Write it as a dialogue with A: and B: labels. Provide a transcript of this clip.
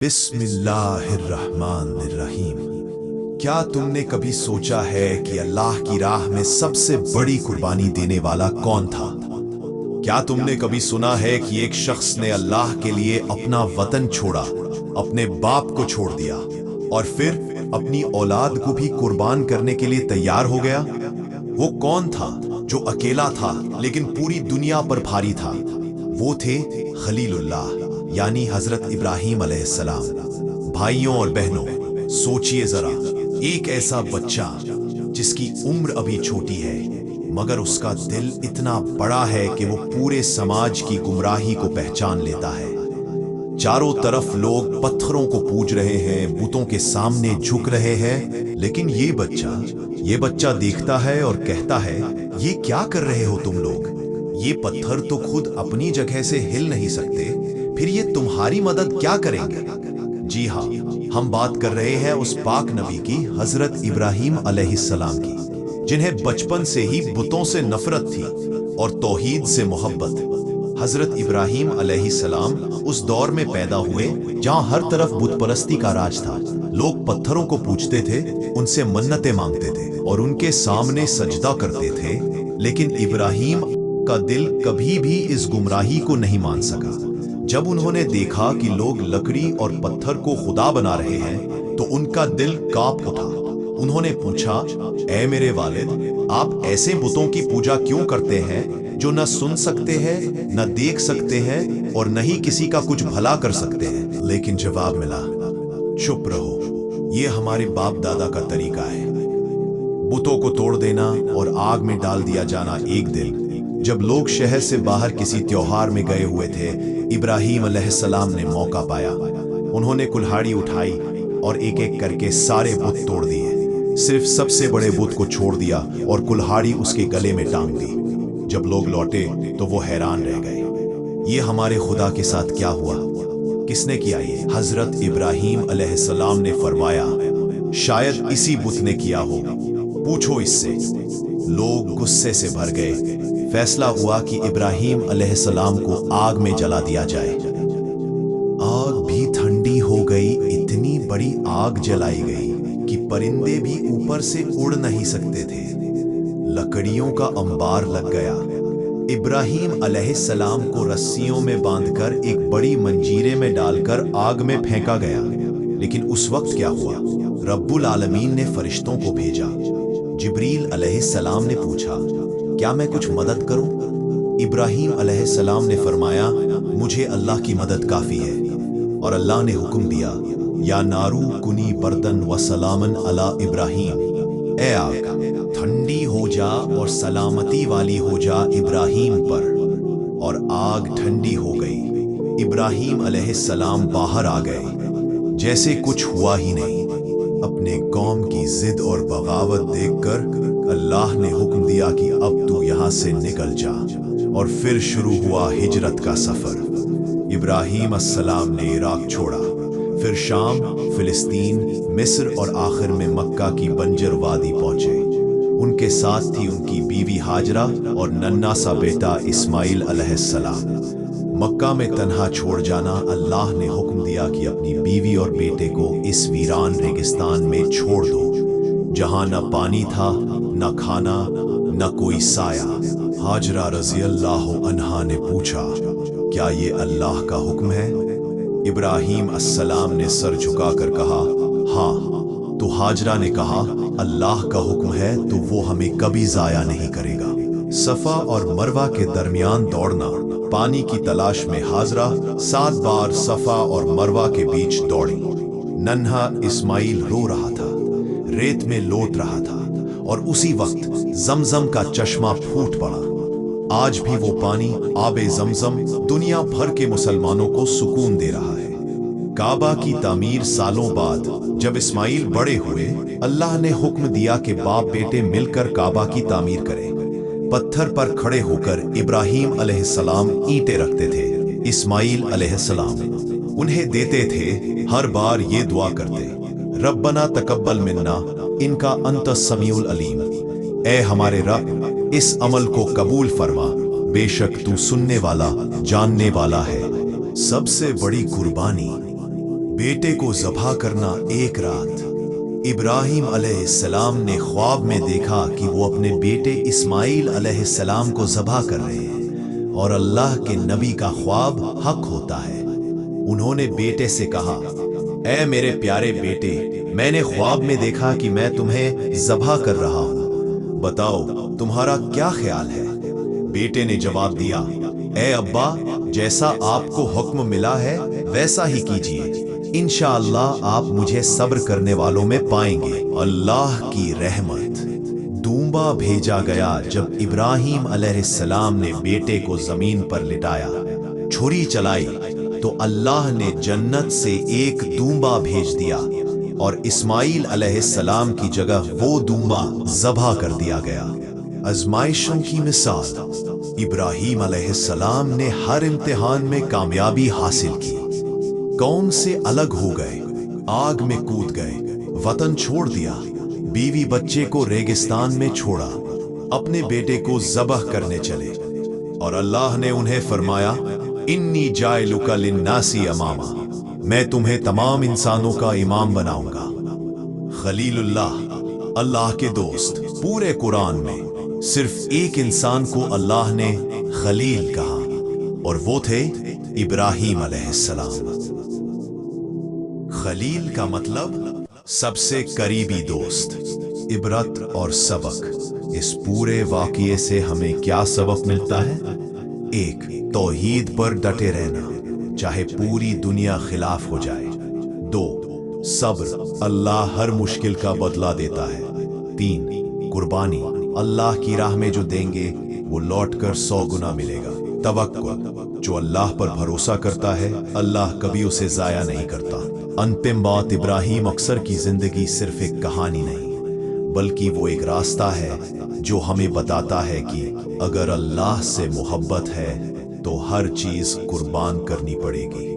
A: बिस्मिल्लाहिर्रहमानिर्रहीम। क्या तुमने कभी सोचा है कि अल्लाह की राह में सबसे बड़ी कुर्बानी देने वाला कौन था? क्या तुमने कभी सुना है कि एक शख्स ने अल्लाह के लिए अपना वतन छोड़ा, अपने बाप को छोड़ दिया और फिर अपनी औलाद को भी कुर्बान करने के लिए तैयार हो गया? वो कौन था जो अकेला था लेकिन पूरी दुनिया पर भारी था? वो थे खलीलुल्लाह यानी हजरत इब्राहीम अलैहिस्सलाम। भाइयों और बहनों, सोचिए जरा, एक ऐसा बच्चा जिसकी उम्र अभी छोटी है मगर उसका दिल इतना बड़ा है कि वो पूरे समाज की गुमराही को पहचान लेता है। चारों तरफ लोग पत्थरों को पूज रहे हैं, बुतों के सामने झुक रहे हैं, लेकिन ये बच्चा देखता है और कहता है, ये क्या कर रहे हो तुम लोग? ये पत्थर तो खुद अपनी जगह से हिल नहीं सकते, फिर ये तुम्हारी मदद क्या करेंगे? जी हाँ, हम बात कर रहे हैं उस पाक नबी की, हजरत इब्राहीम अलैहिस्सलाम की, जिन्हें बचपन से ही बुतों से नफरत थी और तौहीद से मोहब्बत। हजरत इब्राहीम अलैहिस्सलाम उस दौर में पैदा हुए जहां हर तरफ बुत परस्ती का राज था। लोग पत्थरों को पूजते थे, उनसे मन्नतें मांगते थे और उनके सामने सजदा करते थे, लेकिन इब्राहीम का दिल कभी भी इस गुमराही को नहीं मान सका। जब उन्होंने देखा कि लोग लकड़ी और पत्थर को खुदा बना रहे हैं तो उनका दिल कांप उठा। उन्होंने पूछा, ऐ मेरे वालिद, आप ऐसे बुतों की पूजा क्यों करते हैं जो न सुन सकते हैं, न देख सकते हैं और न ही किसी का कुछ भला कर सकते हैं? लेकिन जवाब मिला, चुप रहो, ये हमारे बाप दादा का तरीका है। बुतों को तोड़ देना और आग में डाल दिया जाना। एक दिन जब लोग शहर से बाहर किसी त्योहार में गए हुए थे, इब्राहीम अलैहिस्सलाम ने मौका पाया। उन्होंने कुल्हाड़ी उठाई और एक एक करके सारे बुत तोड़ दिए। सिर्फ सबसे बड़े बुत को छोड़ दिया और कुल्हाड़ी उसके गले में टांग दी। जब लोग लौटे तो वो हैरान रह गए, ये हमारे खुदा के साथ क्या हुआ? किसने किया ये? हजरत इब्राहीम अलैहिस्सलाम ने फरमाया, शायद इसी बुत ने किया हो, पूछो इससे। लोग गुस्से से भर गए। फैसला हुआ कि इब्राहीम अलैहिस्सलाम को आग में जला दिया जाए। आग भी ठंडी हो गई, इतनी बड़ी आग जलाई गई कि परिंदे भी ऊपर से उड़ नहीं सकते थे। लकड़ियों का अंबार लग गया। इब्राहीम अलैहिस्सलाम को रस्सियों में बांधकर एक बड़ी मंजीरे में डालकर आग में फेंका गया। लेकिन उस वक्त क्या हुआ? रब्बुल आलमीन ने फरिश्तों को भेजा। जिब्रील अलैहिस्सलाम ने पूछा, क्या मैं कुछ मदद करूं? इब्राहीम अलैहिस्सलाम ने फरमाया, मुझे अल्लाह की मदद काफी है। और अल्लाह ने हुक्म दिया, या नारू कुनी बर्दन व सलामन अला इब्राहीम, ए आग ठंडी हो जा और सलामती वाली हो जा इब्राहीम पर। और आग ठंडी हो गई। इब्राहीम अलैहिस्सलाम बाहर आ गए जैसे कुछ हुआ ही नहीं। अपने कौम की जिद और बगावत देखकर अल्लाह ने हुक्म दिया कि अब तू यहाँ से निकल जा। और फिर शुरू हुआ हिजरत का सफर। इब्राहीम अस्सलाम ने इराक छोड़ा, फिर शाम, फिलिस्तीन, मिस्र और आखिर में मक्का की बंजर वादी पहुंचे। उनके साथ थी उनकी बीवी हाजरा और नन्हा सा बेटा इस्माइल अलैहिस्सलाम। मक्का में तन्हा छोड़ जाना, अल्लाह ने हुक्म दिया कि अपनी बीवी और बेटे को इस वीरान रेगिस्तान में छोड़ दो, जहां न पानी था, न खाना, न कोई साया। हाजरा रज़ी अल्लाह अन्हा ने पूछा, क्या ये अल्लाह का हुक्म है? इब्राहीम अस्सलाम ने सर झुकाकर कहा, हाँ। तो हाजरा ने कहा, अल्लाह का हुक्म है तो वो हमें कभी जाया नहीं करेगा। सफा और मरवा के दरमियान दौड़ना। पानी की तलाश में हाजरा 7 बार सफा और मरवा के बीच दौड़ी। नन्हा इस्माइल रो रहा था, रेत में लौट रहा था और उसी वक्त जमजम का चश्मा फूट पड़ा। आज भी वो पानी, आबे जमजम, दुनिया भर के मुसलमानों को सुकून दे रहा है। काबा की तामीर सालों बाद जब इस्माइल बड़े हुए, अल्लाह ने हुक्म दिया कि बाप बेटे मिलकर काबा की तामीर करें। पत्थर पर खड़े होकर इब्राहीम अलैहिस्सलाम ईंटें रखते थे। इस्माइल अलैहिस्सलाम उन्हें देते थे। हर बार ये दुआ करते, रब्बना तकब्बल मिन्ना इनका अंत समीउल अलीम, ए हमारे रब, इस अमल को कबूल फरमा, बेशक तू सुनने वाला, जानने वाला है। सबसे बड़ी कुर्बानी बेटे को ज़बह करना। एक रात इब्राहीम अलैहिस्सलाम ने ख्वाब में देखा कि वो अपने बेटे इस्माइल अलैहिस्सलाम को ज़बह कर रहे हैं और अल्लाह के नबी का ख्वाब हक होता है। उन्होंने बेटे से कहा, ऐ मेरे प्यारे बेटे, मैंने ख्वाब में देखा कि मैं तुम्हें ज़बह कर रहा हूँ, बताओ तुम्हारा क्या ख्याल है। बेटे ने जवाब दिया, ऐ अब्बा, जैसा आपको हुक्म मिला है वैसा ही कीजिए, इंशाअल्लाह आप मुझे सब्र करने वालों में पाएंगे। अल्लाह की रहमत। दूंबा भेजा गया। जब इब्राहीम अलैहिस्सलाम ने बेटे को जमीन पर लिटाया, छुरी चलाई तो अल्लाह ने जन्नत से एक दूंबा भेज दिया और इस्माइल अलैहिस्सलाम की जगह वो दूंबा ज़बह कर दिया गया। आज़माइशों की मिसाल। इब्राहीम अलैहिस्सलाम ने हर इम्तिहान में कामयाबी हासिल की। कौम से अलग हो गए, आग में कूद गए, वतन छोड़ दिया, बीवी बच्चे को रेगिस्तान में छोड़ा, अपने बेटे को ज़बह करने चले और अल्लाह ने उन्हें फरमाया, इन्नी जाइलुका लिन्नासी इमामा, मैं तुम्हें तमाम इंसानों का इमाम बनाऊंगा। खलीलुल्लाह, अल्लाह के दोस्त। पूरे कुरान में सिर्फ एक इंसान को अल्लाह ने खलील कहा और वो थे इब्राहीम अलैहिस्सलाम। खलील का मतलब सबसे करीबी दोस्त। इबरत और सबक। इस पूरे वाक़ये से हमें क्या सबक मिलता है? एक, तौहीद पर डटे रहना, चाहे पूरी दुनिया खिलाफ हो जाए। दो, सब्र, अल्लाह हर मुश्किल का बदला देता है। तीन, कुर्बानी, अल्लाह की राह में जो देंगे वो लौटकर 100 गुना मिलेगा। तवक्कुल, जो अल्लाह पर भरोसा करता है अल्लाह कभी उसे जाया नहीं करता। अंतिम बात, इब्राहीम अक्सर की जिंदगी सिर्फ एक कहानी नहीं बल्कि वो एक रास्ता है जो हमें बताता है कि अगर अल्लाह से मोहब्बत है तो हर चीज कुर्बान करनी पड़ेगी।